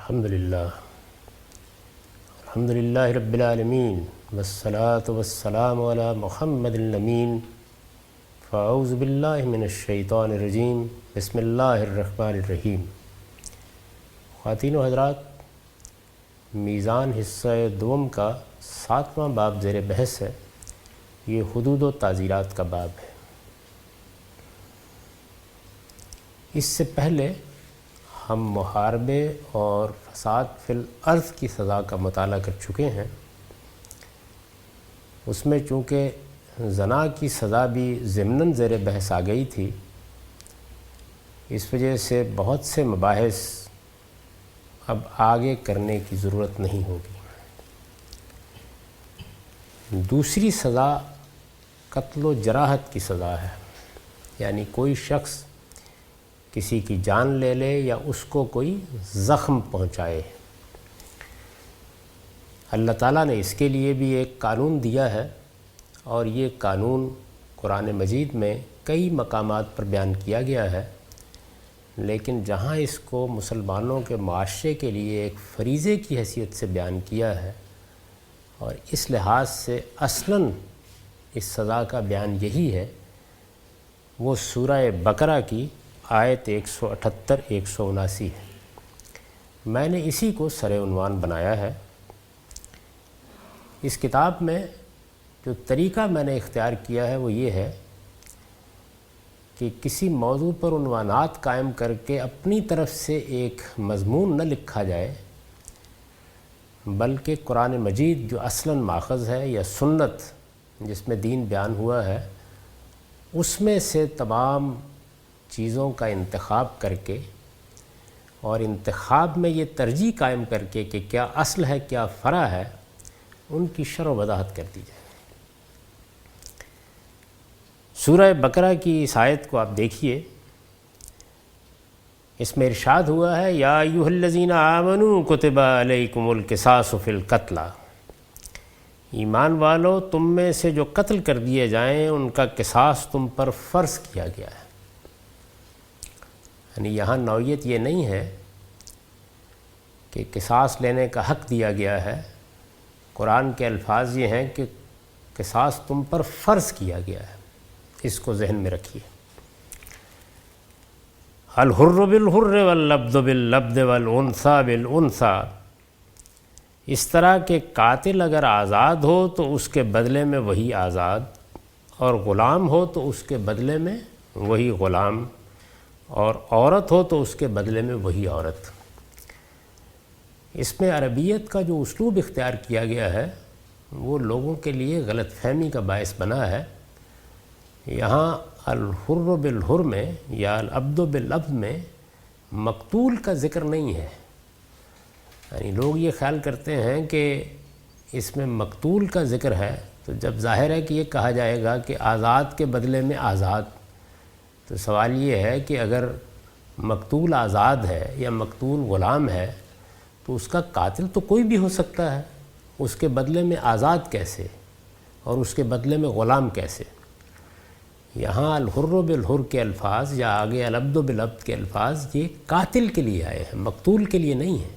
الحمدللہ رب العالمین والصلاة والسلام علی محمد الامین فاعوذ باللہ من الشیطان الرجیم بسم اللہ الرحمن الرحیم۔ خواتین و حضرات، میزان حصہ دوم کا 7واں باب زیر بحث ہے۔ یہ حدود و تعزیرات کا باب ہے۔ اس سے پہلے ہم محاربے اور فساد فی الارض کی سزا کا مطالعہ کر چکے ہیں۔ اس میں چونکہ زنا کی سزا بھی ضمناً زیر بحث آ گئی تھی، اس وجہ سے بہت سے مباحث اب آگے کرنے کی ضرورت نہیں ہوگی۔ دوسری سزا قتل و جراحت کی سزا ہے، یعنی کوئی شخص کسی کی جان لے لے یا اس کو کوئی زخم پہنچائے۔ اللہ تعالیٰ نے اس کے لیے بھی ایک قانون دیا ہے، اور یہ قانون قرآن مجید میں کئی مقامات پر بیان کیا گیا ہے، لیکن جہاں اس کو مسلمانوں کے معاشرے کے لیے ایک فریضے کی حیثیت سے بیان کیا ہے، اور اس لحاظ سے اصلاً اس سزا کا بیان یہی ہے، وہ سورہ بقرہ کی آیت 178-179 ہے۔ میں نے اسی کو سر عنوان بنایا ہے۔ اس کتاب میں جو طریقہ میں نے اختیار کیا ہے وہ یہ ہے کہ کسی موضوع پر عنوانات قائم کر کے اپنی طرف سے ایک مضمون نہ لکھا جائے، بلکہ قرآن مجید جو اصلاً ماخذ ہے یا سنت جس میں دین بیان ہوا ہے، اس میں سے تمام چیزوں کا انتخاب کر کے، اور انتخاب میں یہ ترجیح قائم کر کے کہ کیا اصل ہے کیا فرع ہے، ان کی شرح و وضاحت کر دی جائے۔ سورہ بقرہ کی اس آیت کو آپ دیکھیے، اس میں ارشاد ہوا ہے یا ایھا الذین آمنوا کتب علیکم القصاص فی القتلی، ایمان والو تم میں سے جو قتل کر دیے جائیں ان کا قصاص تم پر فرض کیا گیا ہے۔ یعنی یہاں نوعیت یہ نہیں ہے کہ قصاص لینے کا حق دیا گیا ہے، قرآن کے الفاظ یہ ہیں کہ قصاص تم پر فرض کیا گیا ہے۔ اس کو ذہن میں رکھیے۔ الحر بالحر والعبد بالعبد والانثى بالانثى، اس طرح کہ قاتل اگر آزاد ہو تو اس کے بدلے میں وہی آزاد، اور غلام ہو تو اس کے بدلے میں وہی غلام، اور عورت ہو تو اس کے بدلے میں وہی عورت۔ اس میں عربیت کا جو اسلوب اختیار کیا گیا ہے وہ لوگوں کے لیے غلط فہمی کا باعث بنا ہے۔ یہاں الحر بالحر میں یا العبد بالعبد میں مقتول کا ذکر نہیں ہے۔ یعنی لوگ یہ خیال کرتے ہیں کہ اس میں مقتول کا ذکر ہے، تو جب ظاہر ہے کہ یہ کہا جائے گا کہ آزاد کے بدلے میں آزاد، تو سوال یہ ہے کہ اگر مقتول آزاد ہے یا مقتول غلام ہے تو اس کا قاتل تو کوئی بھی ہو سکتا ہے، اس کے بدلے میں آزاد کیسے اور اس کے بدلے میں غلام کیسے؟ یہاں الحر بالحر کے الفاظ یا آگے العبد بالعبد کے الفاظ یہ قاتل کے لیے آئے ہیں، مقتول کے لیے نہیں ہیں۔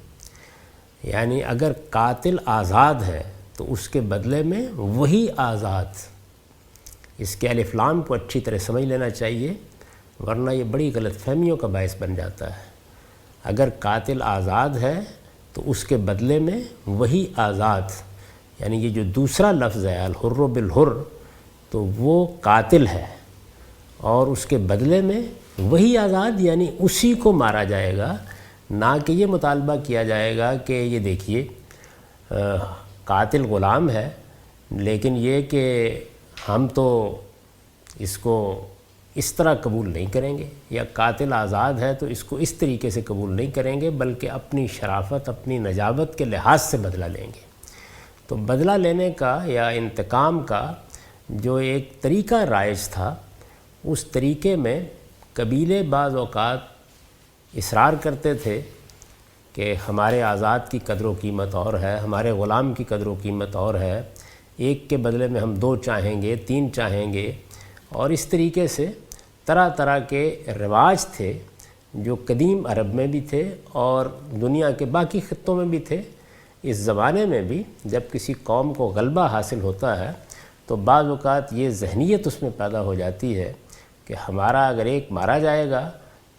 یعنی اگر قاتل آزاد ہے تو اس کے بدلے میں وہی آزاد۔ اس کے الف لام کو اچھی طرح سمجھ لینا چاہیے، ورنہ یہ بڑی غلط فہمیوں کا باعث بن جاتا ہے۔ اگر قاتل آزاد ہے تو اس کے بدلے میں وہی آزاد، یعنی یہ جو دوسرا لفظ ہے الحر بالحر، تو وہ قاتل ہے اور اس کے بدلے میں وہی آزاد، یعنی اسی کو مارا جائے گا، نہ کہ یہ مطالبہ کیا جائے گا کہ یہ دیکھیے قاتل غلام ہے لیکن یہ کہ ہم تو اس کو اس طرح قبول نہیں کریں گے، یا قاتل آزاد ہے تو اس کو اس طریقے سے قبول نہیں کریں گے، بلکہ اپنی شرافت اپنی نجابت کے لحاظ سے بدلہ لیں گے۔ تو بدلہ لینے کا یا انتقام کا جو ایک طریقہ رائج تھا، اس طریقے میں قبیلے بعض اوقات اصرار کرتے تھے کہ ہمارے آزاد کی قدر و قیمت اور ہے، ہمارے غلام کی قدر و قیمت اور ہے، ایک کے بدلے میں ہم 2 چاہیں گے 3 چاہیں گے، اور اس طریقے سے طرح طرح کے رواج تھے جو قدیم عرب میں بھی تھے اور دنیا کے باقی خطوں میں بھی تھے۔ اس زمانے میں بھی جب کسی قوم کو غلبہ حاصل ہوتا ہے تو بعض اوقات یہ ذہنیت اس میں پیدا ہو جاتی ہے کہ ہمارا اگر ایک مارا جائے گا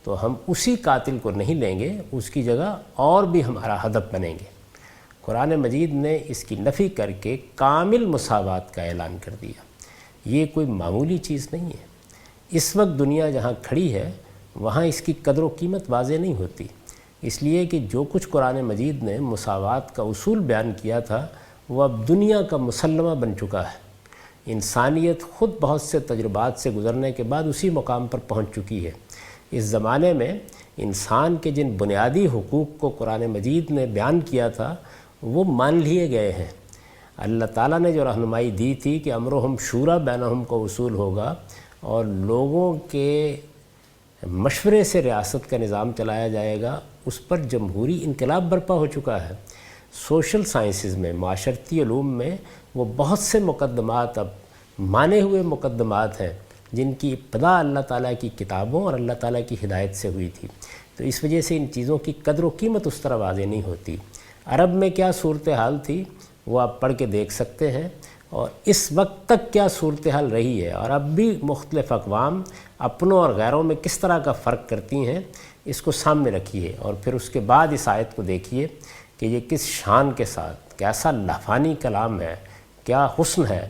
تو ہم اسی قاتل کو نہیں لیں گے، اس کی جگہ اور بھی ہمارا ہدف بنیں گے۔ قرآن مجید نے اس کی نفی کر کے کامل مساوات کا اعلان کر دیا۔ یہ کوئی معمولی چیز نہیں ہے۔ اس وقت دنیا جہاں کھڑی ہے وہاں اس کی قدر و قیمت واضح نہیں ہوتی، اس لیے کہ جو کچھ قرآن مجید نے مساوات کا اصول بیان کیا تھا وہ اب دنیا کا مسلمہ بن چکا ہے۔ انسانیت خود بہت سے تجربات سے گزرنے کے بعد اسی مقام پر پہنچ چکی ہے۔ اس زمانے میں انسان کے جن بنیادی حقوق کو قرآن مجید نے بیان کیا تھا وہ مان لیے گئے ہیں۔ اللہ تعالیٰ نے جو رہنمائی دی تھی کہ امرہم شورا بینہم کو اصول ہوگا اور لوگوں کے مشورے سے ریاست کا نظام چلایا جائے گا، اس پر جمہوری انقلاب برپا ہو چکا ہے۔ سوشل سائنسز میں، معاشرتی علوم میں وہ بہت سے مقدمات اب مانے ہوئے مقدمات ہیں جن کی ابتدا اللہ تعالیٰ کی کتابوں اور اللہ تعالیٰ کی ہدایت سے ہوئی تھی۔ تو اس وجہ سے ان چیزوں کی قدر و قیمت اس طرح واضح نہیں ہوتی۔ عرب میں کیا صورتحال تھی وہ آپ پڑھ کے دیکھ سکتے ہیں، اور اس وقت تک کیا صورتحال رہی ہے اور اب بھی مختلف اقوام اپنوں اور غیروں میں کس طرح کا فرق کرتی ہیں، اس کو سامنے رکھیے اور پھر اس کے بعد اس آیت کو دیکھیے کہ یہ کس شان کے ساتھ، کیسا لافانی کلام ہے، کیا حسن ہے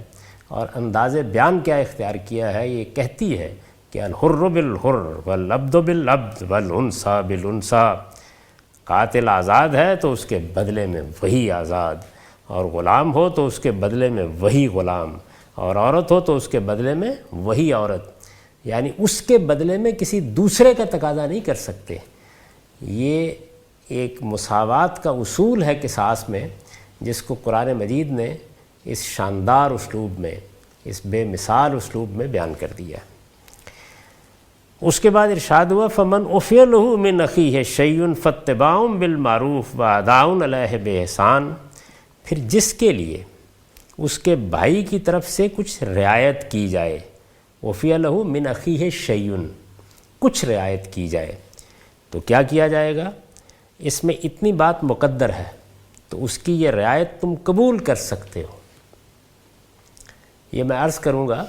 اور انداز بیان کیا اختیار کیا ہے۔ یہ کہتی ہے کہ الحر بالحر والعبد بالعبد والانثى بالانثى، قاتل آزاد ہے تو اس کے بدلے میں وہی آزاد، اور غلام ہو تو اس کے بدلے میں وہی غلام، اور عورت ہو تو اس کے بدلے میں وہی عورت، یعنی اس کے بدلے میں کسی دوسرے کا تقاضا نہیں کر سکتے۔ یہ ایک مساوات کا اصول ہے قصاص میں، جس کو قرآن مجید نے اس شاندار اسلوب میں، اس بے مثال اسلوب میں بیان کر دیا۔ اس کے بعد ارشاد ہوا فمن عفی لہ من اخیہ شیء فاتباع بالمعروف واداء علیہ بإحسان، پھر جس کے لیے اس کے بھائی کی طرف سے کچھ رعایت کی جائے، عفی لہ من اخیہ شیء، کچھ رعایت کی جائے تو کیا کیا جائے گا؟ اس میں اتنی بات مقدر ہے تو اس کی یہ رعایت تم قبول کر سکتے ہو۔ یہ میں عرض کروں گا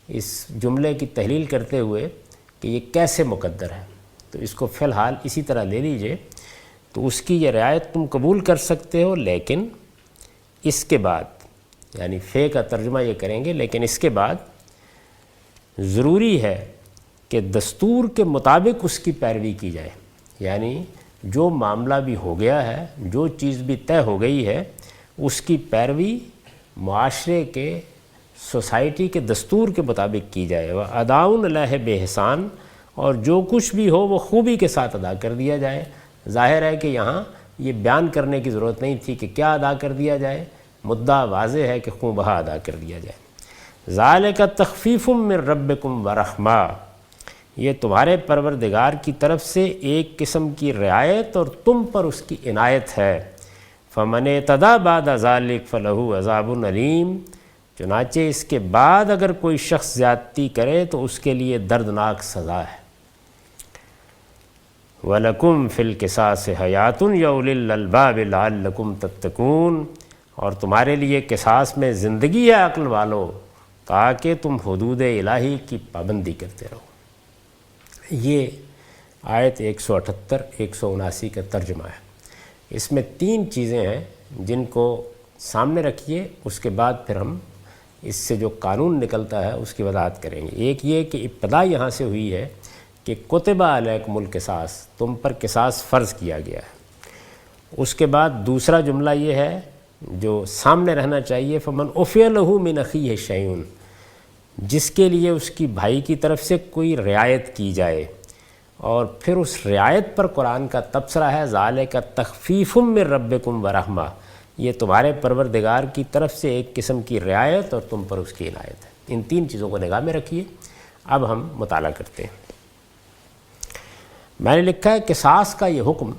اس جملے کی تحلیل کرتے ہوئے کہ یہ کیسے مقدر ہے، تو اس کو فی الحال اسی طرح لے لیجئے۔ تو اس کی یہ رعایت تم قبول کر سکتے ہو، لیکن اس کے بعد، یعنی فے کا ترجمہ یہ کریں گے، لیکن اس کے بعد ضروری ہے کہ دستور کے مطابق اس کی پیروی کی جائے، یعنی جو معاملہ بھی ہو گیا ہے، جو چیز بھی طے ہو گئی ہے، اس کی پیروی معاشرے کے، سوسائٹی کے دستور کے مطابق کی جائے۔ واداء علیہ بإحسان، اور جو کچھ بھی ہو وہ خوبی کے ساتھ ادا کر دیا جائے۔ ظاہر ہے کہ یہاں یہ بیان کرنے کی ضرورت نہیں تھی کہ کیا ادا کر دیا جائے، مدعا واضح ہے کہ خوب بہا ادا کر دیا جائے۔ ذالک تخفیف من ربکم ورحمہ، یہ تمہارے پروردگار کی طرف سے ایک قسم کی رعایت اور تم پر اس کی عنایت ہے۔ فمن اعتدی بعد ذلک فلہ عذاب علیم، چنانچہ اس کے بعد اگر کوئی شخص زیادتی کرے تو اس کے لیے دردناک سزا ہے۔ وَلَكُمْ فِي الْقِصَاصِ حَيَاةٌ يَا أُولِي الْأَلْبَابِ لَعَلَّكُمْ تَتَّقُونَ، اور تمہارے لیے قصاص میں زندگی ہے عقل والو، تاکہ تم حدود الہی کی پابندی کرتے رہو۔ یہ آیت 178 179 کا ترجمہ ہے۔ اس میں 3 چیزیں ہیں جن کو سامنے رکھیے، اس کے بعد پھر ہم اس سے جو قانون نکلتا ہے اس کی وضاحت کریں گے۔ ایک یہ کہ ابتدا یہاں سے ہوئی ہے کہ کتب علیکم القصاص، تم پر قصاص فرض کیا گیا ہے۔ اس کے بعد دوسرا جملہ یہ ہے جو سامنے رہنا چاہیے، فمن عفی لہ من اخیہ شیء، جس کے لیے اس کی بھائی کی طرف سے کوئی رعایت کی جائے، اور پھر اس رعایت پر قرآن کا تبصرہ ہے ذالک تخفیف من ربکم ورحمہ، یہ تمہارے پروردگار کی طرف سے ایک قسم کی رعایت اور تم پر اس کی عنایت ہے۔ ان 3 چیزوں کو نگاہ میں رکھیے۔ اب ہم مطالعہ کرتے ہیں۔ میں نے لکھا ہے قصاص کا یہ حکم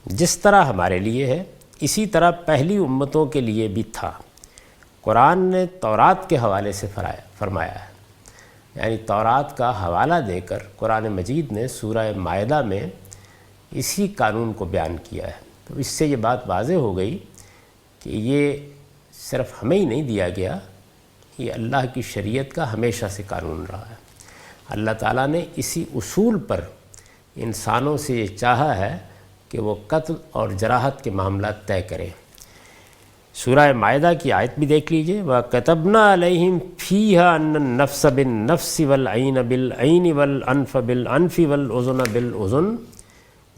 جس طرح ہمارے لیے ہے اسی طرح پہلی امتوں کے لیے بھی تھا۔ قرآن نے تورات کے حوالے سے فرمایا ہے، یعنی تورات کا حوالہ دے کر قرآن مجید نے سورہ مائدہ میں اسی قانون کو بیان کیا ہے۔ تو اس سے یہ بات واضح ہو گئی کہ یہ صرف ہمیں ہی نہیں دیا گیا، یہ اللہ کی شریعت کا ہمیشہ سے قانون رہا ہے۔ اللہ تعالیٰ نے اسی اصول پر انسانوں سے یہ چاہا ہے کہ وہ قتل اور جراحت کے معاملات طے کریں۔ سورہ مائدہ کی آیت بھی دیکھ لیجئے، وَكَتَبْنَا عَلَيْهِمْ فِيهَا أَنَّ النَّفْسَ بِالنَّفْسِ وَالْعَيْنَ بِالْعَيْنِ وَالْأَنْفَ بِالْأَنْفِ وَالْأُذُنَ بِالْأُذُنِ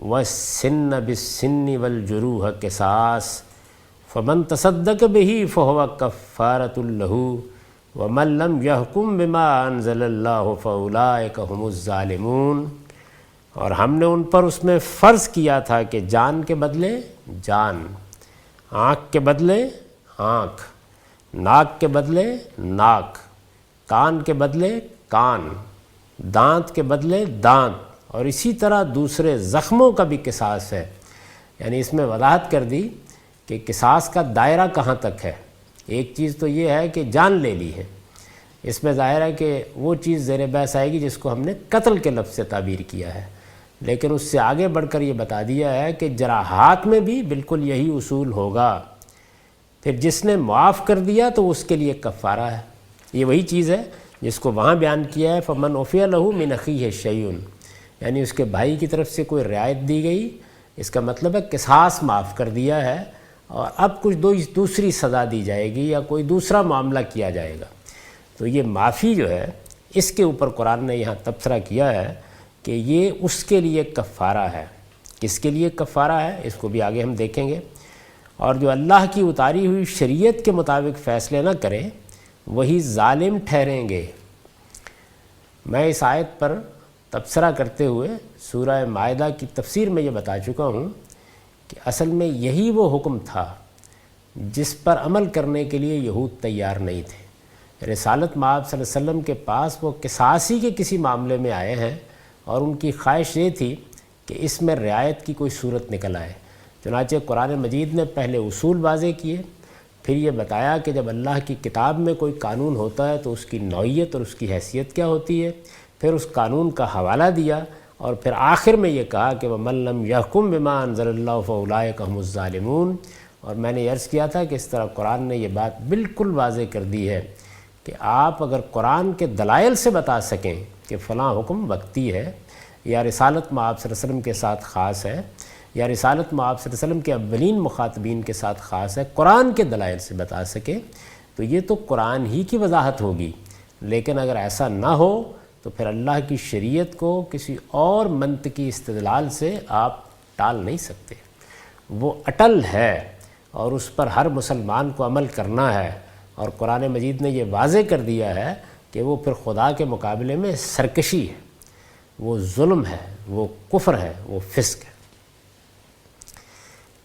وَالسِّنَّ بِالسِّنِّ وَالْجُرُوحَ قِصَاص فَمَنْ تَصَدَّقَ بِهِ فَهُوَ كَفَّارَةٌ لَهُ وَمَنْ لَمْ يَحْكُمْ بِمَا أَنزَلَ اللَّهُ فَأُولَٰئِكَ هُمُ الظَّالِمُونَ۔ اور ہم نے ان پر اس میں فرض کیا تھا کہ جان کے بدلے جان، آنکھ کے بدلے آنکھ، ناک کے بدلے ناک، کان کے بدلے کان، دانت کے بدلے دانت، اور اسی طرح دوسرے زخموں کا بھی قصاص ہے۔ یعنی اس میں وضاحت کر دی کہ قصاص کا دائرہ کہاں تک ہے۔ ایک چیز تو یہ ہے کہ جان لے لی ہے، اس میں ظاہر ہے کہ وہ چیز زیر بحث آئے گی جس کو ہم نے قتل کے لفظ سے تعبیر کیا ہے، لیکن اس سے آگے بڑھ کر یہ بتا دیا ہے کہ جراحات میں بھی بالکل یہی اصول ہوگا۔ پھر جس نے معاف کر دیا تو اس کے لیے کفارہ ہے۔ یہ وہی چیز ہے جس کو وہاں بیان کیا ہے فَمَنْ عُفِيَ لَهُ مِنْ أَخِيهِ شَيْءٌ، یعنی اس کے بھائی کی طرف سے کوئی رعایت دی گئی، اس کا مطلب ہے قصاص معاف کر دیا ہے اور اب کچھ دوسری سزا دی جائے گی یا کوئی دوسرا معاملہ کیا جائے گا۔ تو یہ معافی جو ہے اس کے اوپر قرآن نے یہاں تبصرہ کیا ہے کہ یہ اس کے لیے کفارہ ہے۔ کس کے لیے کفارہ ہے اس کو بھی آگے ہم دیکھیں گے۔ اور جو اللہ کی اتاری ہوئی شریعت کے مطابق فیصلے نہ کریں وہی ظالم ٹھہریں گے۔ میں اس آیت پر تبصرہ کرتے ہوئے سورہ مائدہ کی تفسیر میں یہ بتا چکا ہوں کہ اصل میں یہی وہ حکم تھا جس پر عمل کرنے کے لیے یہود تیار نہیں تھے۔ رسالت مآب صلی اللہ علیہ وسلم کے پاس وہ قصاصی کے کسی معاملے میں آئے ہیں اور ان کی خواہش یہ تھی کہ اس میں رعایت کی کوئی صورت نکل آئے۔ چنانچہ قرآن مجید نے پہلے اصول واضح کیے، پھر یہ بتایا کہ جب اللہ کی کتاب میں کوئی قانون ہوتا ہے تو اس کی نوعیت اور اس کی حیثیت کیا ہوتی ہے، پھر اس قانون کا حوالہ دیا اور پھر آخر میں یہ کہا کہ وَمَن لَّمْ يَحْكُم بِمَا أَنزَلَ اللَّهُ فَأُولَٰئِكَ هُمُ الظَّالِمُونَ۔ اور میں نے عرض کیا تھا کہ اس طرح قرآن نے یہ بات بالکل واضح کر دی ہے کہ آپ اگر قرآن کے دلائل سے بتا سکیں کہ فلاں حکم وقتی ہے یا رسالت مآب صلی اللہ علیہ وسلم کے ساتھ خاص ہے یا رسالت مآب صلی اللہ علیہ وسلم کے اولین مخاطبین کے ساتھ خاص ہے، قرآن کے دلائل سے بتا سکیں تو یہ تو قرآن ہی کی وضاحت ہوگی۔ لیکن اگر ایسا نہ ہو تو پھر اللہ کی شریعت کو کسی اور منطقی استدلال سے آپ ٹال نہیں سکتے، وہ اٹل ہے اور اس پر ہر مسلمان کو عمل کرنا ہے۔ اور قرآن مجید نے یہ واضح کر دیا ہے کہ وہ پھر خدا کے مقابلے میں سرکشی ہے، وہ ظلم ہے، وہ کفر ہے، وہ فسق ہے۔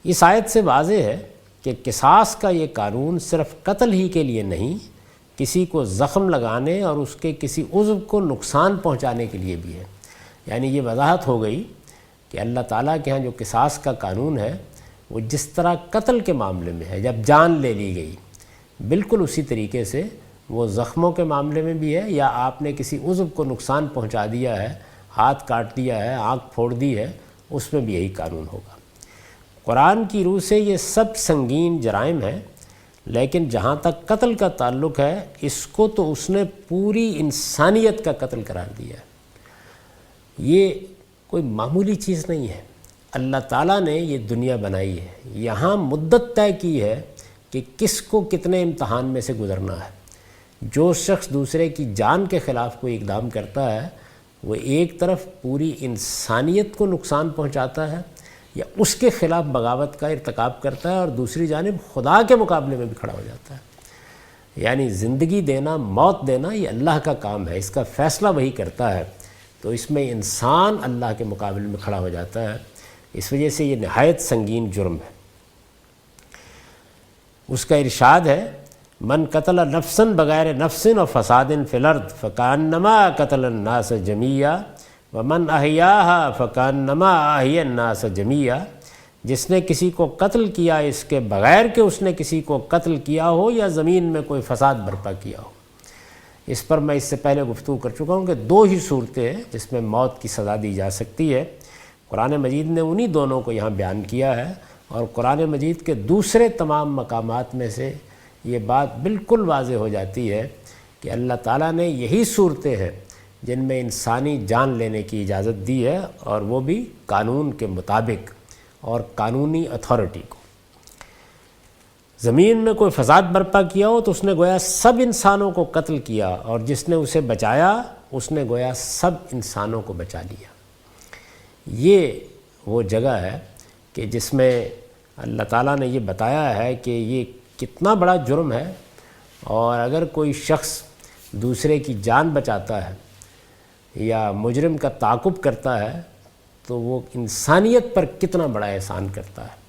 اس آیت سے واضح ہے کہ قصاص کا یہ قانون صرف قتل ہی کے لیے نہیں، کسی کو زخم لگانے اور اس کے کسی عضو کو نقصان پہنچانے کے لیے بھی ہے۔ یعنی یہ وضاحت ہو گئی کہ اللہ تعالیٰ کے ہاں جو قصاص کا قانون ہے وہ جس طرح قتل کے معاملے میں ہے جب جان لے لی گئی، بالکل اسی طریقے سے وہ زخموں کے معاملے میں بھی ہے، یا آپ نے کسی عضو کو نقصان پہنچا دیا ہے، ہاتھ کاٹ دیا ہے، آنکھ پھوڑ دی ہے، اس میں بھی یہی قانون ہوگا۔ قرآن کی روح سے یہ سب سنگین جرائم ہیں، لیکن جہاں تک قتل کا تعلق ہے اس کو تو اس نے پوری انسانیت کا قتل قرار دیا ہے۔ یہ کوئی معمولی چیز نہیں ہے۔ اللہ تعالیٰ نے یہ دنیا بنائی ہے، یہاں مدت طے کی ہے کہ کس کو کتنے امتحان میں سے گزرنا ہے۔ جو شخص دوسرے کی جان کے خلاف کوئی اقدام کرتا ہے وہ ایک طرف پوری انسانیت کو نقصان پہنچاتا ہے یا اس کے خلاف بغاوت کا ارتکاب کرتا ہے، اور دوسری جانب خدا کے مقابلے میں بھی کھڑا ہو جاتا ہے۔ یعنی زندگی دینا، موت دینا یہ اللہ کا کام ہے، اس کا فیصلہ وہی کرتا ہے، تو اس میں انسان اللہ کے مقابلے میں کھڑا ہو جاتا ہے۔ اس وجہ سے یہ نہایت سنگین جرم ہے۔ اس کا ارشاد ہے من قتل نفسا بغیر نفس و فساد فی الارض فکانما قتل الناس جمیعا ومن احیاہا فکانما احیا الناس جمیعا، جس نے کسی کو قتل کیا اس کے بغیر کہ اس نے کسی کو قتل کیا ہو یا زمین میں کوئی فساد برپا کیا ہو۔ اس پر میں اس سے پہلے گفتگو کر چکا ہوں کہ 2 ہی صورتیں ہیں جس میں موت کی سزا دی جا سکتی ہے۔ قرآن مجید نے انہی دونوں کو یہاں بیان کیا ہے، اور قرآن مجید کے دوسرے تمام مقامات میں سے یہ بات بالکل واضح ہو جاتی ہے کہ اللہ تعالیٰ نے یہی صورتیں ہیں جن میں انسانی جان لینے کی اجازت دی ہے، اور وہ بھی قانون کے مطابق اور قانونی اتھارٹی کو۔ زمین میں کوئی فساد برپا کیا ہو تو اس نے گویا سب انسانوں کو قتل کیا، اور جس نے اسے بچایا اس نے گویا سب انسانوں کو بچا لیا۔ یہ وہ جگہ ہے کہ جس میں اللہ تعالیٰ نے یہ بتایا ہے کہ یہ کتنا بڑا جرم ہے، اور اگر کوئی شخص دوسرے کی جان بچاتا ہے یا مجرم کا تعاقب کرتا ہے تو وہ انسانیت پر کتنا بڑا احسان کرتا ہے۔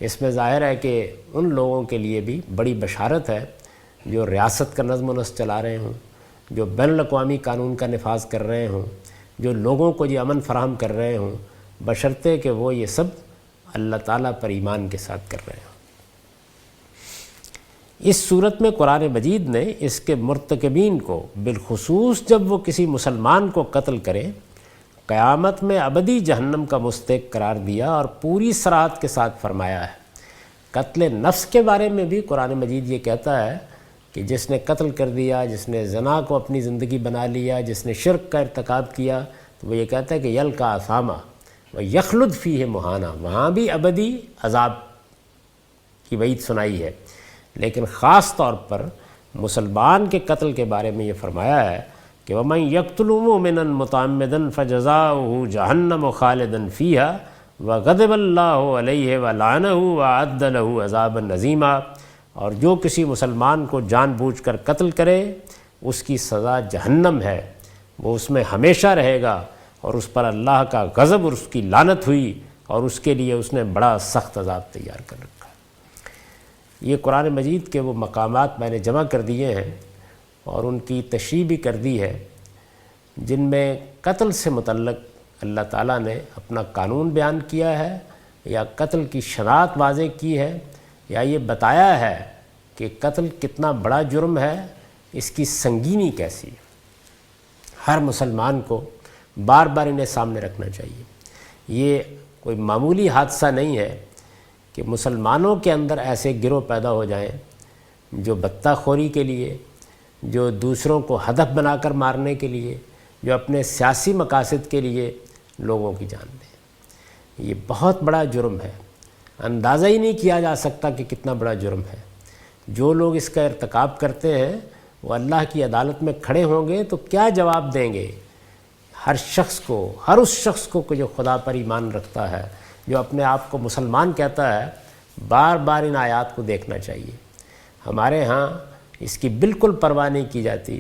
اس میں ظاہر ہے کہ ان لوگوں کے لیے بھی بڑی بشارت ہے جو ریاست کا نظم و نسق چلا رہے ہوں، جو بین الاقوامی قانون کا نفاذ کر رہے ہوں، جو لوگوں کو یہ امن فراہم کر رہے ہوں، بشرطے کہ وہ یہ سب اللہ تعالیٰ پر ایمان کے ساتھ کر رہے ہوں۔ اس صورت میں قرآن مجید نے اس کے مرتکبین کو، بالخصوص جب وہ کسی مسلمان کو قتل کرے، قیامت میں ابدی جہنم کا مستحق قرار دیا، اور پوری صراحت کے ساتھ فرمایا ہے۔ قتل نفس کے بارے میں بھی قرآن مجید یہ کہتا ہے کہ جس نے قتل کر دیا، جس نے زنا کو اپنی زندگی بنا لیا، جس نے شرک کا ارتکاب کیا، تو وہ یہ کہتا ہے کہ یلقا اثاما و یخلد فیہ مہانا، وہاں بھی ابدی عذاب کی وعید سنائی ہے۔ لیکن خاص طور پر مسلمان کے قتل کے بارے میں یہ فرمایا ہے کہ وَمَن يَقْتُلْ مُؤْمِنًا مُتَعَمِّدًا فَجَزَاؤُهُ جَهَنَّمُ خَالِدًا فِيهَا وَغَضِبَ اللَّهُ عَلَيْهِ وَلَعَنَهُ وَأَعَدَّ لَهُ عَذَابًا عَظِيمًا، اور جو کسی مسلمان کو جان بوجھ کر قتل کرے اس کی سزا جہنم ہے، وہ اس میں ہمیشہ رہے گا، اور اس پر اللہ کا غضب اور اس کی لعنت ہوئی، اور اس کے لیے اس نے بڑا سخت عذاب تیار کر رکھا۔ یہ قرآن مجید کے وہ مقامات میں نے جمع کر دیے ہیں اور ان کی تشریح بھی کر دی ہے جن میں قتل سے متعلق اللہ تعالیٰ نے اپنا قانون بیان کیا ہے، یا قتل کی شناخت واضح کی ہے، یا یہ بتایا ہے کہ قتل کتنا بڑا جرم ہے، اس کی سنگینی کیسی ہے۔ ہر مسلمان کو بار بار انہیں سامنے رکھنا چاہیے۔ یہ کوئی معمولی حادثہ نہیں ہے کہ مسلمانوں کے اندر ایسے گروہ پیدا ہو جائیں جو بتہ خوری کے لیے، جو دوسروں کو ہدف بنا کر مارنے کے لیے، جو اپنے سیاسی مقاصد کے لیے لوگوں کی جان دیں۔ یہ بہت بڑا جرم ہے، اندازہ ہی نہیں کیا جا سکتا کہ کتنا بڑا جرم ہے۔ جو لوگ اس کا ارتکاب کرتے ہیں وہ اللہ کی عدالت میں کھڑے ہوں گے تو کیا جواب دیں گے؟ ہر اس شخص کو جو خدا پر ایمان رکھتا ہے، جو اپنے آپ کو مسلمان کہتا ہے، بار بار ان آیات کو دیکھنا چاہیے۔ ہمارے ہاں اس کی بالکل پرواہ نہیں کی جاتی،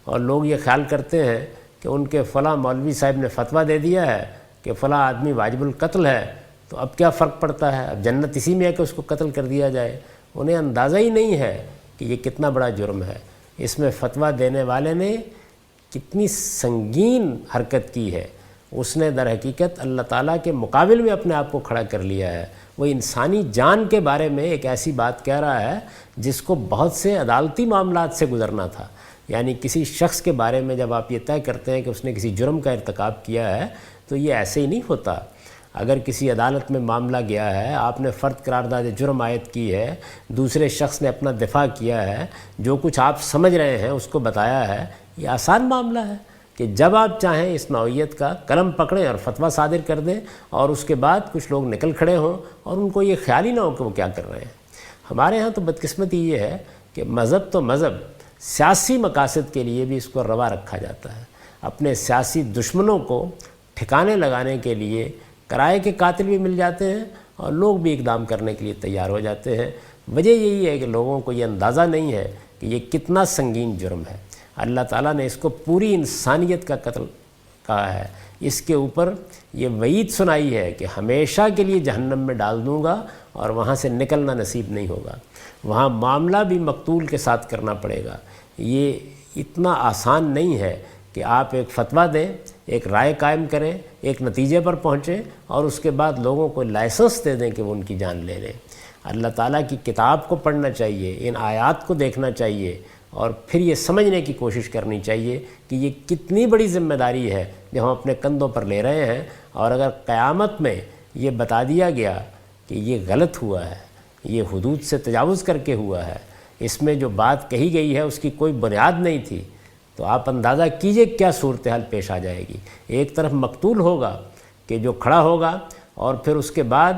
اور لوگ یہ خیال کرتے ہیں کہ ان کے فلاں مولوی صاحب نے فتویٰ دے دیا ہے کہ فلاں آدمی واجب القتل ہے، تو اب کیا فرق پڑتا ہے، اب جنت اسی میں ہے کہ اس کو قتل کر دیا جائے۔ انہیں اندازہ ہی نہیں ہے کہ یہ کتنا بڑا جرم ہے۔ اس میں فتویٰ دینے والے نے کتنی سنگین حرکت کی ہے، اس نے در حقیقت اللہ تعالیٰ کے مقابل میں اپنے آپ کو کھڑا کر لیا ہے۔ وہ انسانی جان کے بارے میں ایک ایسی بات کہہ رہا ہے جس کو بہت سے عدالتی معاملات سے گزرنا تھا۔ یعنی کسی شخص کے بارے میں جب آپ یہ طے کرتے ہیں کہ اس نے کسی جرم کا ارتکاب کیا ہے تو یہ ایسے ہی نہیں ہوتا۔ اگر کسی عدالت میں معاملہ گیا ہے، آپ نے فرد قرارداد جرم عائد کی ہے، دوسرے شخص نے اپنا دفاع کیا ہے، جو کچھ آپ سمجھ رہے ہیں اس کو بتایا ہے، یہ آسان معاملہ ہے کہ جب آپ چاہیں اس نوعیت کا قلم پکڑیں اور فتویٰ صادر کر دیں، اور اس کے بعد کچھ لوگ نکل کھڑے ہوں اور ان کو یہ خیال ہی نہ ہو کہ وہ کیا کر رہے ہیں۔ ہمارے ہاں تو بدقسمتی یہ ہے کہ مذہب تو مذہب، سیاسی مقاصد کے لیے بھی اس کو روا رکھا جاتا ہے۔ اپنے سیاسی دشمنوں کو ٹھکانے لگانے کے لیے کرائے کے قاتل بھی مل جاتے ہیں، اور لوگ بھی اقدام کرنے کے لیے تیار ہو جاتے ہیں۔ وجہ یہی ہے کہ لوگوں کو یہ اندازہ نہیں ہے کہ یہ کتنا سنگین جرم ہے۔ اللہ تعالیٰ نے اس کو پوری انسانیت کا قتل کہا ہے، اس کے اوپر یہ وعید سنائی ہے کہ ہمیشہ کے لیے جہنم میں ڈال دوں گا اور وہاں سے نکلنا نصیب نہیں ہوگا، وہاں معاملہ بھی مقتول کے ساتھ کرنا پڑے گا۔ یہ اتنا آسان نہیں ہے کہ آپ ایک فتویٰ دیں، ایک رائے قائم کریں، ایک نتیجے پر پہنچیں اور اس کے بعد لوگوں کو لائسنس دے دیں کہ وہ ان کی جان لے لیں۔ اللہ تعالیٰ کی کتاب کو پڑھنا چاہیے، ان آیات کو دیکھنا چاہیے، اور پھر یہ سمجھنے کی کوشش کرنی چاہیے کہ یہ کتنی بڑی ذمہ داری ہے جو ہم اپنے کندھوں پر لے رہے ہیں، اور اگر قیامت میں یہ بتا دیا گیا کہ یہ غلط ہوا ہے، یہ حدود سے تجاوز کر کے ہوا ہے، اس میں جو بات کہی گئی ہے اس کی کوئی بنیاد نہیں تھی، تو آپ اندازہ کیجئے کیا صورتحال پیش آ جائے گی۔ ایک طرف مقتول ہوگا کہ جو کھڑا ہوگا، اور پھر اس کے بعد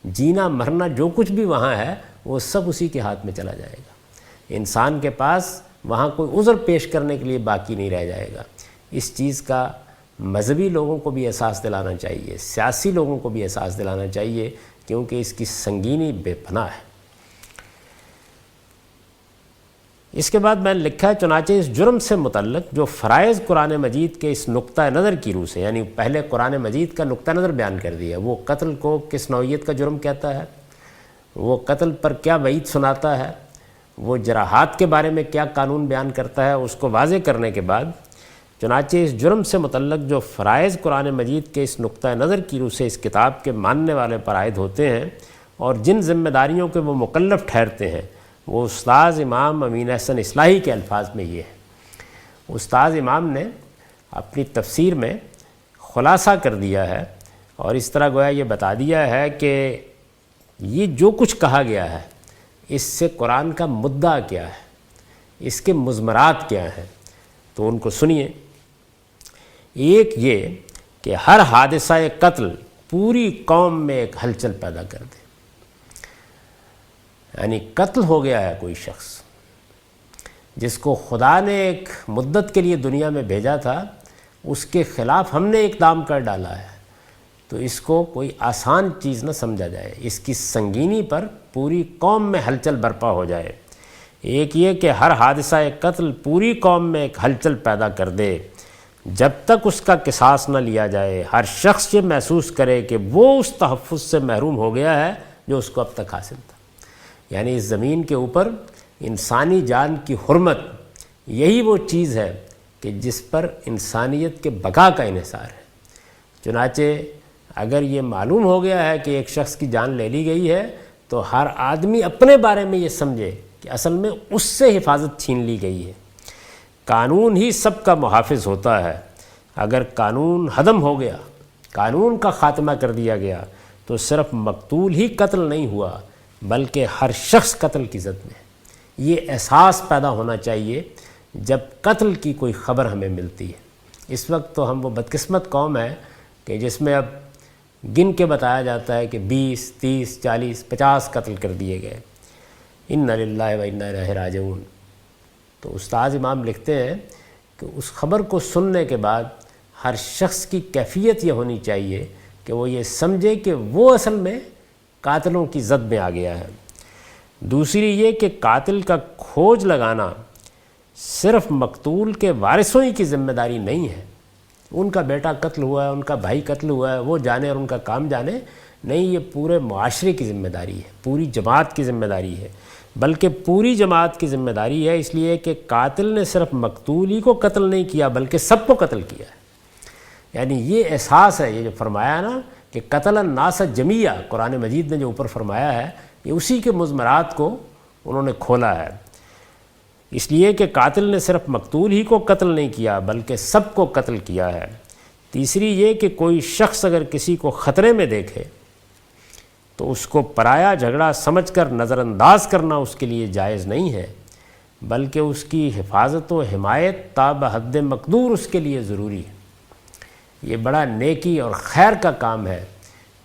جینا مرنا جو کچھ بھی وہاں ہے وہ سب اسی کے ہاتھ میں چلا جائے گا۔ انسان کے پاس وہاں کوئی عذر پیش کرنے کے لیے باقی نہیں رہ جائے گا۔ اس چیز کا مذہبی لوگوں کو بھی احساس دلانا چاہیے، سیاسی لوگوں کو بھی احساس دلانا چاہیے، کیونکہ اس کی سنگینی بے پناہ ہے۔ اس کے بعد میں نے لکھا ہے، چنانچہ اس جرم سے متعلق جو فرائض قرآن مجید کے اس نقطہ نظر کی روح سے، یعنی پہلے قرآن مجید کا نقطہ نظر بیان کر دیا، وہ قتل کو کس نوعیت کا جرم کہتا ہے، وہ قتل پر کیا وعید سناتا ہے، وہ جراحات کے بارے میں کیا قانون بیان کرتا ہے، اس کو واضح کرنے کے بعد چنانچہ اس جرم سے متعلق جو فرائض قرآن مجید کے اس نقطہ نظر کی روح سے اس کتاب کے ماننے والے پر عائد ہوتے ہیں اور جن ذمہ داریوں کے وہ مکلف ٹھہرتے ہیں، وہ استاذ امام امین احسن اصلاحی کے الفاظ میں یہ ہے۔ استاذ امام نے اپنی تفسیر میں خلاصہ کر دیا ہے اور اس طرح گویا یہ بتا دیا ہے کہ یہ جو کچھ کہا گیا ہے اس سے قرآن کا مدعا کیا ہے، اس کے مضمرات کیا ہیں، تو ان کو سنیے۔ ایک یہ کہ ہر حادثہ قتل پوری قوم میں ایک ہلچل پیدا کر دے، یعنی قتل ہو گیا ہے کوئی شخص جس کو خدا نے ایک مدت کے لیے دنیا میں بھیجا تھا، اس کے خلاف ہم نے اقدام کر ڈالا ہے، تو اس کو کوئی آسان چیز نہ سمجھا جائے، اس کی سنگینی پر پوری قوم میں ہلچل برپا ہو جائے۔ ایک یہ کہ ہر حادثہ قتل پوری قوم میں ایک ہلچل پیدا کر دے جب تک اس کا قصاص نہ لیا جائے، ہر شخص یہ محسوس کرے کہ وہ اس تحفظ سے محروم ہو گیا ہے جو اس کو اب تک حاصل تھا۔ یعنی اس زمین کے اوپر انسانی جان کی حرمت یہی وہ چیز ہے کہ جس پر انسانیت کے بقا کا انحصار ہے۔ چنانچہ اگر یہ معلوم ہو گیا ہے کہ ایک شخص کی جان لے لی گئی ہے تو ہر آدمی اپنے بارے میں یہ سمجھے کہ اصل میں اس سے حفاظت چھین لی گئی ہے۔ قانون ہی سب کا محافظ ہوتا ہے، اگر قانون حدم ہو گیا، قانون کا خاتمہ کر دیا گیا، تو صرف مقتول ہی قتل نہیں ہوا بلکہ ہر شخص قتل کی زد میں ہے۔ یہ احساس پیدا ہونا چاہیے جب قتل کی کوئی خبر ہمیں ملتی ہے۔ اس وقت تو ہم وہ بدقسمت قوم ہے کہ جس میں اب گن کے بتایا جاتا ہے کہ 20 30 40 50 قتل کر دیے گئے۔ انا للہ و انا الیہ راجعون۔ تو استاذ امام لکھتے ہیں کہ اس خبر کو سننے کے بعد ہر شخص کی کیفیت یہ ہونی چاہیے کہ وہ یہ سمجھے کہ وہ اصل میں قاتلوں کی زد میں آ گیا ہے۔ دوسری یہ کہ قاتل کا کھوج لگانا صرف مقتول کے وارثوں ہی کی ذمہ داری نہیں ہے، ان کا بیٹا قتل ہوا ہے، ان کا بھائی قتل ہوا ہے، وہ جانے اور ان کا کام جانے، نہیں، یہ پورے معاشرے کی ذمہ داری ہے، پوری جماعت کی ذمہ داری ہے، بلکہ پوری جماعت کی ذمہ داری ہے، اس لیے کہ قاتل نے صرف مقتول ہی کو قتل نہیں کیا بلکہ سب کو قتل کیا ہے۔ یعنی یہ احساس ہے، یہ جو فرمایا نا کہ قتل الناس جمیعا، قرآن مجید نے جو اوپر فرمایا ہے، یہ اسی کے مضمرات کو انہوں نے کھولا ہے۔ اس لیے کہ قاتل نے صرف مقتول ہی کو قتل نہیں کیا بلکہ سب کو قتل کیا ہے۔ تیسری یہ کہ کوئی شخص اگر کسی کو خطرے میں دیکھے تو اس کو پرایا جھگڑا سمجھ کر نظر انداز کرنا اس کے لیے جائز نہیں ہے، بلکہ اس کی حفاظت و حمایت تا بحد مقدور اس کے لیے ضروری ہے۔ یہ بڑا نیکی اور خیر کا کام ہے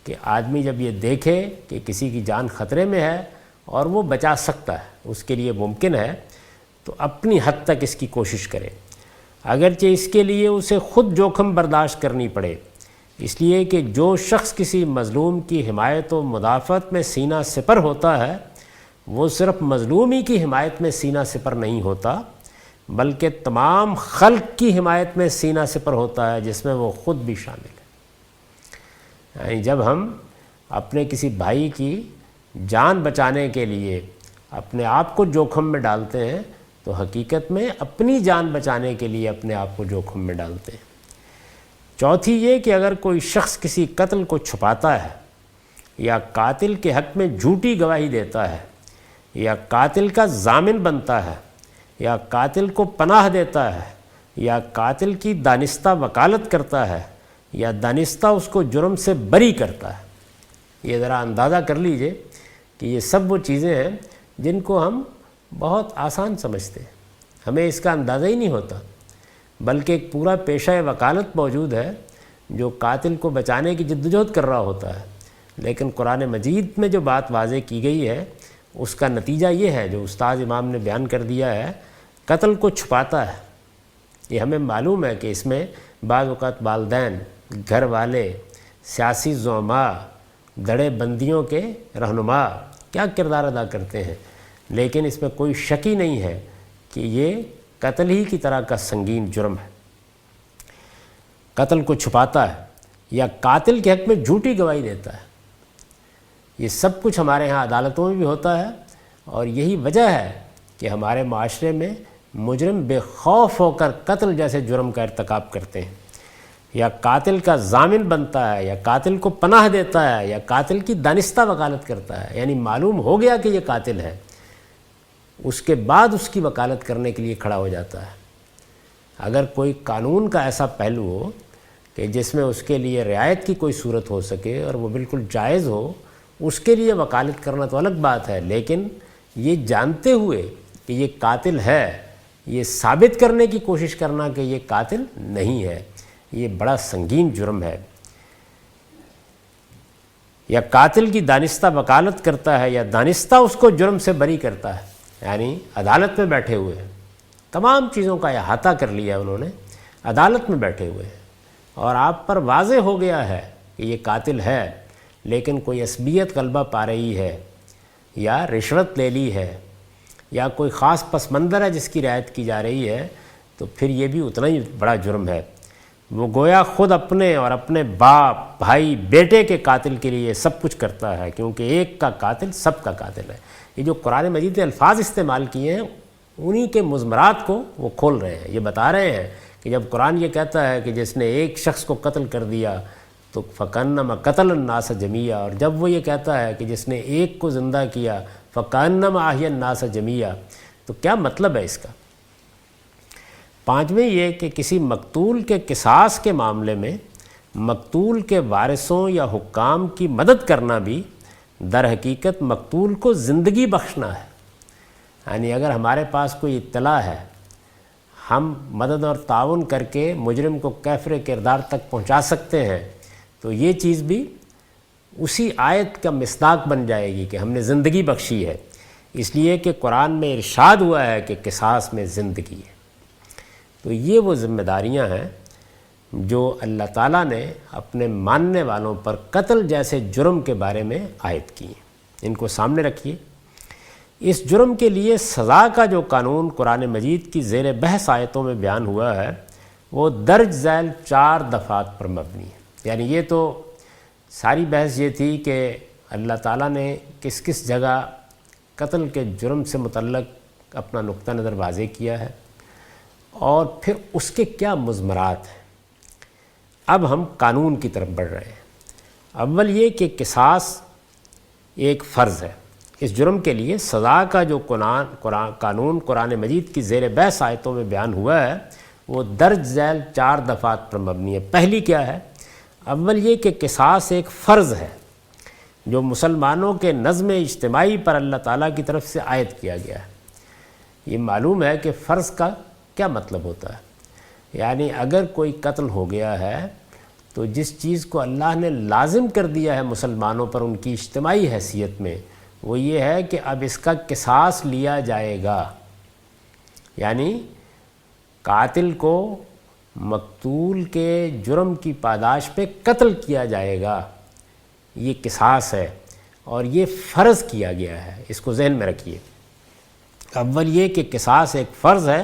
کہ آدمی جب یہ دیکھے کہ کسی کی جان خطرے میں ہے اور وہ بچا سکتا ہے، اس کے لیے ممکن ہے، تو اپنی حد تک اس کی کوشش کرے، اگرچہ اس کے لیے اسے خود جوخم برداشت کرنی پڑے، اس لیے کہ جو شخص کسی مظلوم کی حمایت و مدافعت میں سینہ سپر ہوتا ہے وہ صرف مظلومی کی حمایت میں سینہ سپر نہیں ہوتا بلکہ تمام خلق کی حمایت میں سینہ سپر ہوتا ہے، جس میں وہ خود بھی شامل ہے۔ یعنی جب ہم اپنے کسی بھائی کی جان بچانے کے لیے اپنے آپ کو جوخم میں ڈالتے ہیں تو حقیقت میں اپنی جان بچانے کے لیے اپنے آپ کو جوخم میں ڈالتے ہیں۔ چوتھی یہ کہ اگر کوئی شخص کسی قتل کو چھپاتا ہے یا قاتل کے حق میں جھوٹی گواہی دیتا ہے یا قاتل کا ضامن بنتا ہے یا قاتل کو پناہ دیتا ہے یا قاتل کی دانستہ وکالت کرتا ہے یا دانستہ اس کو جرم سے بری کرتا ہے۔ یہ ذرا اندازہ کر لیجئے کہ یہ سب وہ چیزیں ہیں جن کو ہم بہت آسان سمجھتے ہیں، ہمیں اس کا اندازہ ہی نہیں ہوتا، بلکہ ایک پورا پیشہ وکالت موجود ہے جو قاتل کو بچانے کی جدوجہد کر رہا ہوتا ہے۔ لیکن قرآن مجید میں جو بات واضح کی گئی ہے اس کا نتیجہ یہ ہے جو استاد امام نے بیان کر دیا ہے، قتل کو چھپاتا ہے۔ یہ ہمیں معلوم ہے کہ اس میں بعض اوقات والدین، گھر والے، سیاسی زعماء، دڑے بندیوں کے رہنما کیا کردار ادا کرتے ہیں، لیکن اس میں کوئی شک ہی نہیں ہے کہ یہ قتل ہی کی طرح کا سنگین جرم ہے۔ قتل کو چھپاتا ہے یا قاتل کے حق میں جھوٹی گواہی دیتا ہے۔ یہ سب کچھ ہمارے ہاں عدالتوں میں بھی ہوتا ہے، اور یہی وجہ ہے کہ ہمارے معاشرے میں مجرم بے خوف ہو کر قتل جیسے جرم کا ارتکاب کرتے ہیں، یا قاتل کا ضامن بنتا ہے یا قاتل کو پناہ دیتا ہے یا قاتل کی دانستہ وکالت کرتا ہے، یعنی معلوم ہو گیا کہ یہ قاتل ہے، اس کے بعد اس کی وکالت کرنے کے لیے کھڑا ہو جاتا ہے۔ اگر کوئی قانون کا ایسا پہلو ہو کہ جس میں اس کے لیے رعایت کی کوئی صورت ہو سکے اور وہ بالکل جائز ہو، اس کے لیے وکالت کرنا تو الگ بات ہے، لیکن یہ جانتے ہوئے کہ یہ قاتل ہے، یہ ثابت کرنے کی کوشش کرنا کہ یہ قاتل نہیں ہے، یہ بڑا سنگین جرم ہے۔ یا قاتل کی دانستہ وکالت کرتا ہے یا دانستہ اس کو جرم سے بری کرتا ہے، یعنی عدالت میں بیٹھے ہوئے ہیں، تمام چیزوں کا احاطہ کر لیا انہوں نے، عدالت میں بیٹھے ہوئے ہیں اور آپ پر واضح ہو گیا ہے کہ یہ قاتل ہے، لیکن کوئی عصبیت غلبہ پا رہی ہے یا رشوت لے لی ہے یا کوئی خاص پس منظر ہے جس کی رعایت کی جا رہی ہے، تو پھر یہ بھی اتنا ہی بڑا جرم ہے۔ وہ گویا خود اپنے اور اپنے باپ، بھائی، بیٹے کے قاتل کے لیے سب کچھ کرتا ہے، کیونکہ ایک کا قاتل سب کا قاتل ہے۔ یہ جو قرآن مجید نے الفاظ استعمال کیے ہیں انہی کے مضمرات کو وہ کھول رہے ہیں، یہ بتا رہے ہیں کہ جب قرآن یہ کہتا ہے کہ جس نے ایک شخص کو قتل کر دیا تو فَكَأَنَّمَا قَتَلَ النَّاسَ جَمِيعًا، اور جب وہ یہ کہتا ہے کہ جس نے ایک کو زندہ کیا فَكَأَنَّمَا أَحْيَا النَّاسَ جَمِيعًا، تو کیا مطلب ہے اس کا؟ پانچویں یہ کہ کسی مقتول کے قصاص کے معاملے میں مقتول کے وارثوں یا حکام کی مدد کرنا بھی در حقیقت مقتول کو زندگی بخشنا ہے۔ یعنی اگر ہمارے پاس کوئی اطلاع ہے، ہم مدد اور تعاون کر کے مجرم کو کیفر کردار تک پہنچا سکتے ہیں، تو یہ چیز بھی اسی آیت کا مصداق بن جائے گی کہ ہم نے زندگی بخشی ہے، اس لیے کہ قرآن میں ارشاد ہوا ہے کہ قصاص میں زندگی ہے۔ تو یہ وہ ذمہ داریاں ہیں جو اللہ تعالیٰ نے اپنے ماننے والوں پر قتل جیسے جرم کے بارے میں عائد کی ہیں، ان کو سامنے رکھیے۔ اس جرم کے لیے سزا کا جو قانون قرآن مجید کی زیر بحث آیتوں میں بیان ہوا ہے وہ درج ذیل 4 دفعات پر مبنی ہے۔ یعنی یہ تو ساری بحث یہ تھی کہ اللہ تعالیٰ نے کس کس جگہ قتل کے جرم سے متعلق اپنا نقطہ نظر واضح کیا ہے اور پھر اس کے کیا مضمرات ہیں۔ اب ہم قانون کی طرف بڑھ رہے ہیں۔ اول یہ کہ قصاص ایک فرض ہے۔ اس جرم کے لیے سزا کا جو قانون قرآن مجید کی زیر بحث آیتوں میں بیان ہوا ہے وہ درج ذیل 4 دفعات پر مبنی ہے۔ پہلی کیا ہے؟ اول یہ کہ قصاص ایک فرض ہے جو مسلمانوں کے نظم اجتماعی پر اللہ تعالیٰ کی طرف سے عائد کیا گیا ہے۔ یہ معلوم ہے کہ فرض کا کیا مطلب ہوتا ہے، یعنی اگر کوئی قتل ہو گیا ہے تو جس چیز کو اللہ نے لازم کر دیا ہے مسلمانوں پر ان کی اجتماعی حیثیت میں وہ یہ ہے کہ اب اس کا قصاص لیا جائے گا، یعنی قاتل کو مقتول کے جرم کی پاداش پہ قتل کیا جائے گا، یہ قصاص ہے اور یہ فرض کیا گیا ہے، اس کو ذہن میں رکھیے۔ اول یہ کہ قصاص ایک فرض ہے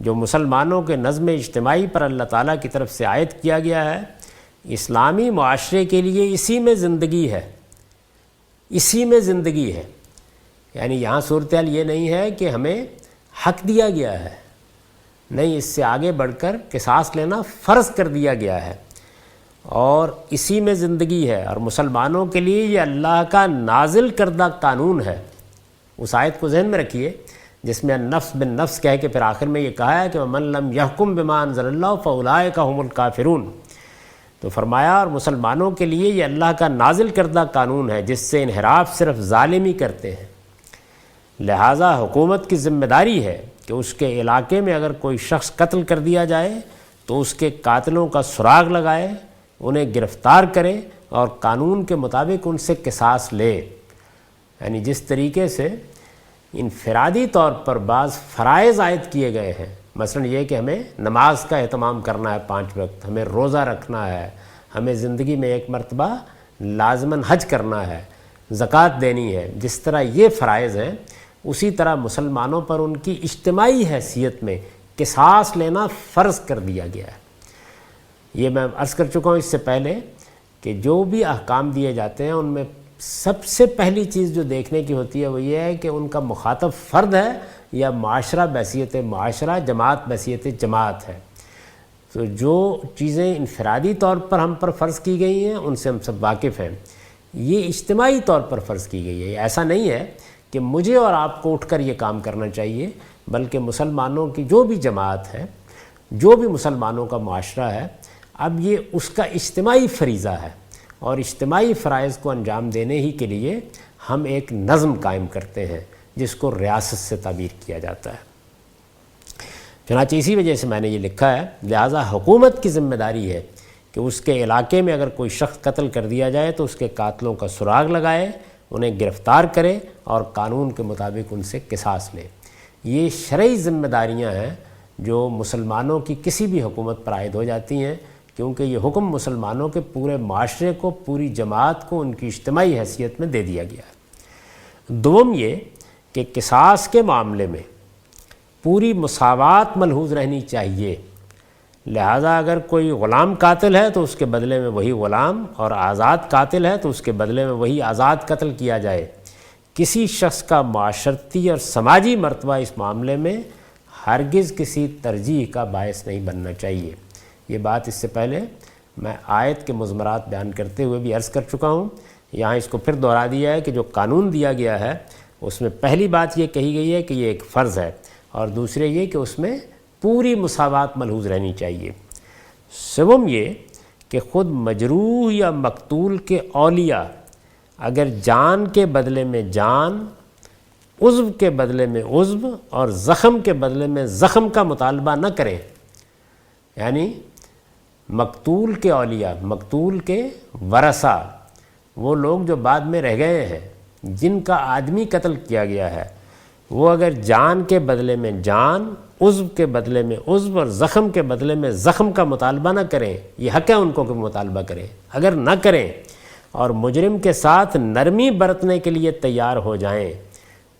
جو مسلمانوں کے نظم اجتماعی پر اللہ تعالیٰ کی طرف سے عائد کیا گیا ہے۔ اسلامی معاشرے کے لیے اسی میں زندگی ہے، اسی میں زندگی ہے، یعنی یہاں صورتحال یہ نہیں ہے کہ ہمیں حق دیا گیا ہے، نہیں، اس سے آگے بڑھ کر قصاص لینا فرض کر دیا گیا ہے اور اسی میں زندگی ہے، اور مسلمانوں کے لیے یہ اللہ کا نازل کردہ قانون ہے۔ اس آیت کو ذہن میں رکھیے، جس میں النفس بالنفس کہہ کے پھر آخر میں یہ کہا ہے کہ وَمَن لَّمْ يَحْكُم بِمَا أَنزَلَ اللَّهُ فَأُولَٰئِكَ هُمُ الْكَافِرُونَ۔ تو فرمایا اور مسلمانوں کے لیے یہ اللہ کا نازل کردہ قانون ہے جس سے انحراف صرف ظالم ہی کرتے ہیں، لہٰذا حکومت کی ذمہ داری ہے کہ اس کے علاقے میں اگر کوئی شخص قتل کر دیا جائے تو اس کے قاتلوں کا سراغ لگائے، انہیں گرفتار کرے اور قانون کے مطابق ان سے قصاص لے۔ یعنی جس طریقے سے انفرادی طور پر بعض فرائض عائد کیے گئے ہیں، مثلا یہ کہ ہمیں نماز کا اہتمام کرنا ہے 5 وقت، ہمیں روزہ رکھنا ہے، ہمیں زندگی میں 1 مرتبہ لازماً حج کرنا ہے، زکوٰۃ دینی ہے، جس طرح یہ فرائض ہیں اسی طرح مسلمانوں پر ان کی اجتماعی حیثیت میں قصاص لینا فرض کر دیا گیا ہے۔ یہ میں عرض کر چکا ہوں اس سے پہلے کہ جو بھی احکام دیے جاتے ہیں ان میں سب سے پہلی چیز جو دیکھنے کی ہوتی ہے وہ یہ ہے کہ ان کا مخاطب فرد ہے یا معاشرہ بحیثیت معاشرہ، جماعت بحیثیت جماعت ہے۔ تو جو چیزیں انفرادی طور پر ہم پر فرض کی گئی ہیں ان سے ہم سب واقف ہیں، یہ اجتماعی طور پر فرض کی گئی ہے۔ ایسا نہیں ہے کہ مجھے اور آپ کو اٹھ کر یہ کام کرنا چاہیے، بلکہ مسلمانوں کی جو بھی جماعت ہے، جو بھی مسلمانوں کا معاشرہ ہے، اب یہ اس کا اجتماعی فریضہ ہے، اور اجتماعی فرائض کو انجام دینے ہی کے لیے ہم ایک نظم قائم کرتے ہیں جس کو ریاست سے تعبیر کیا جاتا ہے۔ چنانچہ اسی وجہ سے میں نے یہ لکھا ہے، لہٰذا حکومت کی ذمہ داری ہے کہ اس کے علاقے میں اگر کوئی شخص قتل کر دیا جائے تو اس کے قاتلوں کا سراغ لگائے، انہیں گرفتار کرے اور قانون کے مطابق ان سے قصاص لے۔ یہ شرعی ذمہ داریاں ہیں جو مسلمانوں کی کسی بھی حکومت پر عائد ہو جاتی ہیں، کیونکہ یہ حکم مسلمانوں کے پورے معاشرے کو، پوری جماعت کو ان کی اجتماعی حیثیت میں دے دیا گیا ہے۔ دوم یہ کہ قصاص کے معاملے میں پوری مساوات ملحوظ رہنی چاہیے، لہٰذا اگر کوئی غلام قاتل ہے تو اس کے بدلے میں وہی غلام، اور آزاد قاتل ہے تو اس کے بدلے میں وہی آزاد قتل کیا جائے۔ کسی شخص کا معاشرتی اور سماجی مرتبہ اس معاملے میں ہرگز کسی ترجیح کا باعث نہیں بننا چاہیے۔ یہ بات اس سے پہلے میں آیت کے مضمرات بیان کرتے ہوئے بھی عرض کر چکا ہوں، یہاں اس کو پھر دہرا دیا ہے کہ جو قانون دیا گیا ہے اس میں پہلی بات یہ کہی گئی ہے کہ یہ ایک فرض ہے، اور دوسرے یہ کہ اس میں پوری مساوات ملحوظ رہنی چاہیے۔ سوم یہ کہ خود مجروح یا مقتول کے اولیاء اگر جان کے بدلے میں جان، عضو کے بدلے میں عضو اور زخم کے بدلے میں زخم کا مطالبہ نہ کریں، یعنی مقتول کے اولیاء، مقتول کے ورثہ، وہ لوگ جو بعد میں رہ گئے ہیں جن کا آدمی قتل کیا گیا ہے، وہ اگر جان کے بدلے میں جان، عضو کے بدلے میں عضو اور زخم کے بدلے میں زخم کا مطالبہ نہ کریں، یہ حق ہے ان کو کہ مطالبہ کریں۔ اگر نہ کریں اور مجرم کے ساتھ نرمی برتنے کے لیے تیار ہو جائیں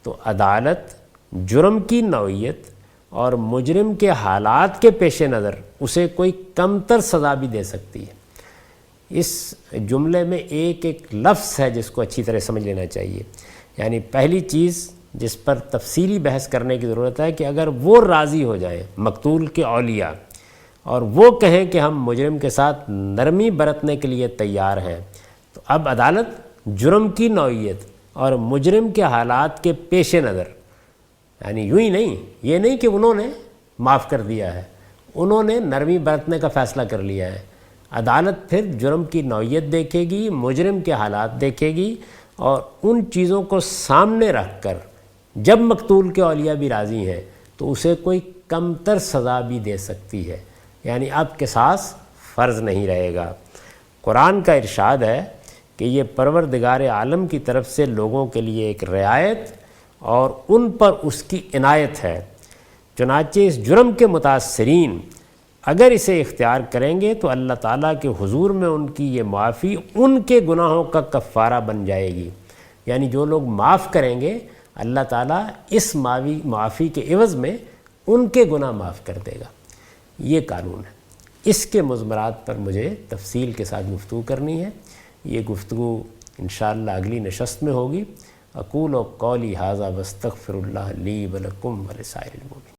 تو عدالت جرم کی نوعیت اور مجرم کے حالات کے پیش نظر اسے کوئی کمتر سزا بھی دے سکتی ہے۔ اس جملے میں ایک ایک لفظ ہے جس کو اچھی طرح سمجھ لینا چاہیے۔ یعنی پہلی چیز جس پر تفصیلی بحث کرنے کی ضرورت ہے کہ اگر وہ راضی ہو جائیں، مقتول کے اولیاء، اور وہ کہیں کہ ہم مجرم کے ساتھ نرمی برتنے کے لیے تیار ہیں، تو اب عدالت جرم کی نوعیت اور مجرم کے حالات کے پیش نظر، یعنی یوں ہی نہیں، یہ نہیں کہ انہوں نے معاف کر دیا ہے، انہوں نے نرمی برتنے کا فیصلہ کر لیا ہے، عدالت پھر جرم کی نوعیت دیکھے گی، مجرم کے حالات دیکھے گی، اور ان چیزوں کو سامنے رکھ کر جب مقتول کے اولیاء بھی راضی ہیں تو اسے کوئی کمتر سزا بھی دے سکتی ہے، یعنی اب قصاص فرض نہیں رہے گا۔ قرآن کا ارشاد ہے کہ یہ پروردگار عالم کی طرف سے لوگوں کے لیے ایک رعایت اور ان پر اس کی عنایت ہے، چنانچہ اس جرم کے متاثرین اگر اسے اختیار کریں گے تو اللہ تعالیٰ کے حضور میں ان کی یہ معافی ان کے گناہوں کا کفارہ بن جائے گی۔ یعنی جو لوگ معاف کریں گے اللہ تعالیٰ اس معافی کے عوض میں ان کے گناہ معاف کر دے گا۔ یہ قانون ہے، اس کے مضمرات پر مجھے تفصیل کے ساتھ گفتگو کرنی ہے۔ یہ گفتگو انشاءاللہ اگلی نشست میں ہوگی۔ اقول قولی ھذا واستغفر اللہ لی ولکم ولسائر المؤمنین۔